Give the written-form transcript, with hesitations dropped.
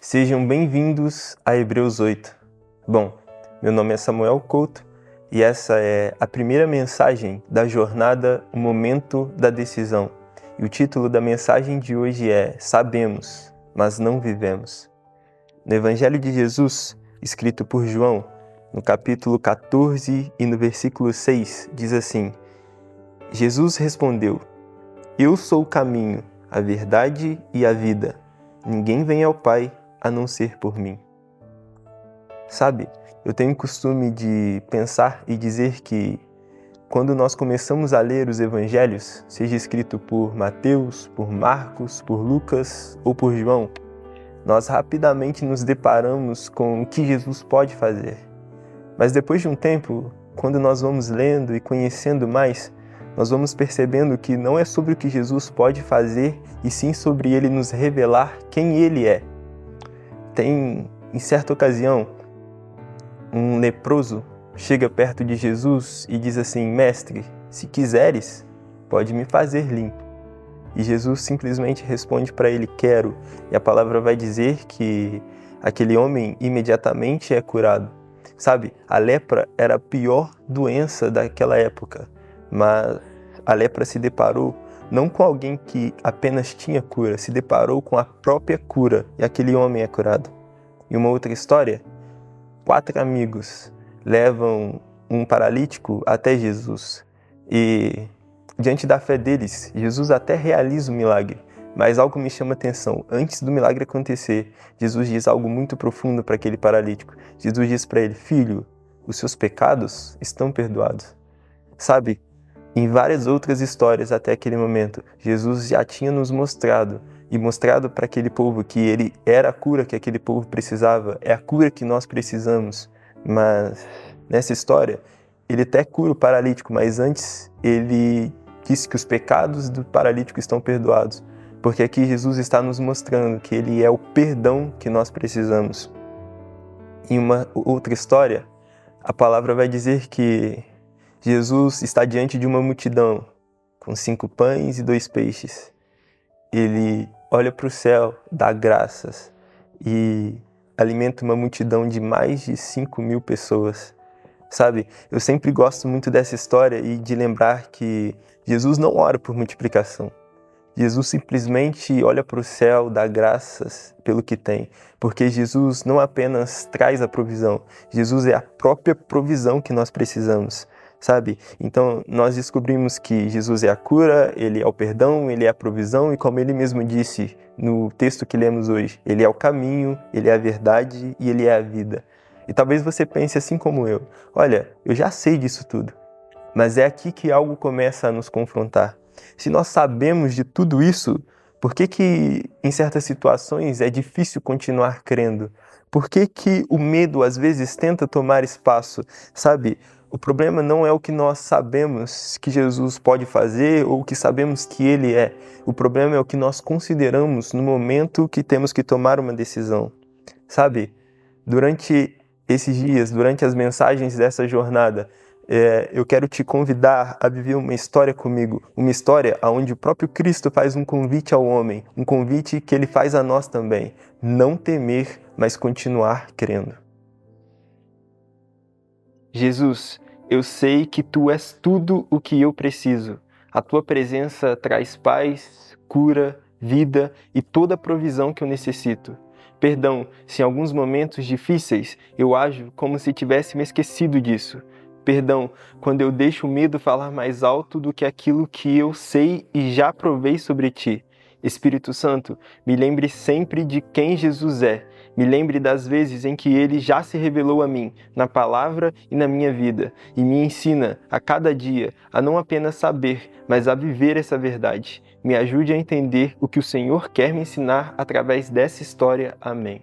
Sejam bem-vindos a Hebreus 8. Bom, meu nome é Samuel Couto e essa é a primeira mensagem da jornada O Momento da Decisão. E o título da mensagem de hoje é Sabemos, mas não vivemos. No Evangelho de Jesus, escrito por João, no capítulo 14 e no versículo 6, diz assim: Jesus respondeu: Eu sou o caminho, a verdade e a vida. Ninguém vem ao Pai a não ser por mim. Sabe, eu tenho o costume de pensar e dizer que quando nós começamos a ler os evangelhos, seja escrito por Mateus, por Marcos, por Lucas ou por João, nós rapidamente nos deparamos com o que Jesus pode fazer. Mas depois de um tempo, quando nós vamos lendo e conhecendo mais, nós vamos percebendo que não é sobre o que Jesus pode fazer, e sim sobre Ele nos revelar quem Ele é. Tem, em certa ocasião, um leproso chega perto de Jesus e diz assim: Mestre, se quiseres, pode me fazer limpo. E Jesus simplesmente responde para ele: Quero. E a palavra vai dizer que aquele homem imediatamente é curado. Sabe, a lepra era a pior doença daquela época, mas a lepra se deparou não com alguém que apenas tinha cura, se deparou com a própria cura, e aquele homem é curado. E uma outra história, 4 amigos levam um paralítico até Jesus, e diante da fé deles, Jesus até realiza o milagre, mas algo me chama a atenção. Antes do milagre acontecer, Jesus diz algo muito profundo para aquele paralítico. Jesus diz para ele: Filho, os seus pecados estão perdoados. Sabe, em várias outras histórias até aquele momento, Jesus já tinha nos mostrado e mostrado para aquele povo que Ele era a cura que aquele povo precisava, é a cura que nós precisamos. Mas nessa história, Ele até cura o paralítico, mas antes Ele disse que os pecados do paralítico estão perdoados, porque aqui Jesus está nos mostrando que Ele é o perdão que nós precisamos. Em uma outra história, a palavra vai dizer que Jesus está diante de uma multidão com 5 pães e 2 peixes. Ele olha para o céu, dá graças e alimenta uma multidão de mais de 5.000 pessoas. Sabe, eu sempre gosto muito dessa história e de lembrar que Jesus não ora por multiplicação. Jesus simplesmente olha para o céu, dá graças pelo que tem, porque Jesus não apenas traz a provisão, Jesus é a própria provisão que nós precisamos, sabe? Então nós descobrimos que Jesus é a cura, Ele é o perdão, Ele é a provisão, e como Ele mesmo disse no texto que lemos hoje, Ele é o caminho, Ele é a verdade e Ele é a vida. E talvez você pense assim como eu: olha, eu já sei disso tudo, mas é aqui que algo começa a nos confrontar. Se nós sabemos de tudo isso, por que em certas situações é difícil continuar crendo? Por que o medo às vezes tenta tomar espaço? Sabe, o problema não é o que nós sabemos que Jesus pode fazer ou o que sabemos que Ele é. O problema é o que nós consideramos no momento que temos que tomar uma decisão. Sabe, durante esses dias, durante as mensagens dessa jornada, eu quero te convidar a viver uma história comigo, uma história onde o próprio Cristo faz um convite ao homem, um convite que Ele faz a nós também: não temer, mas continuar crendo. Jesus, eu sei que Tu és tudo o que eu preciso. A Tua presença traz paz, cura, vida e toda a provisão que eu necessito. Perdão se em alguns momentos difíceis eu ajo como se tivesse me esquecido disso. Perdão quando eu deixo o medo falar mais alto do que aquilo que eu sei e já provei sobre Ti. Espírito Santo, me lembre sempre de quem Jesus é. Me lembre das vezes em que Ele já se revelou a mim, na palavra e na minha vida. E me ensina, a cada dia, a não apenas saber, mas a viver essa verdade. Me ajude a entender o que o Senhor quer me ensinar através dessa história. Amém.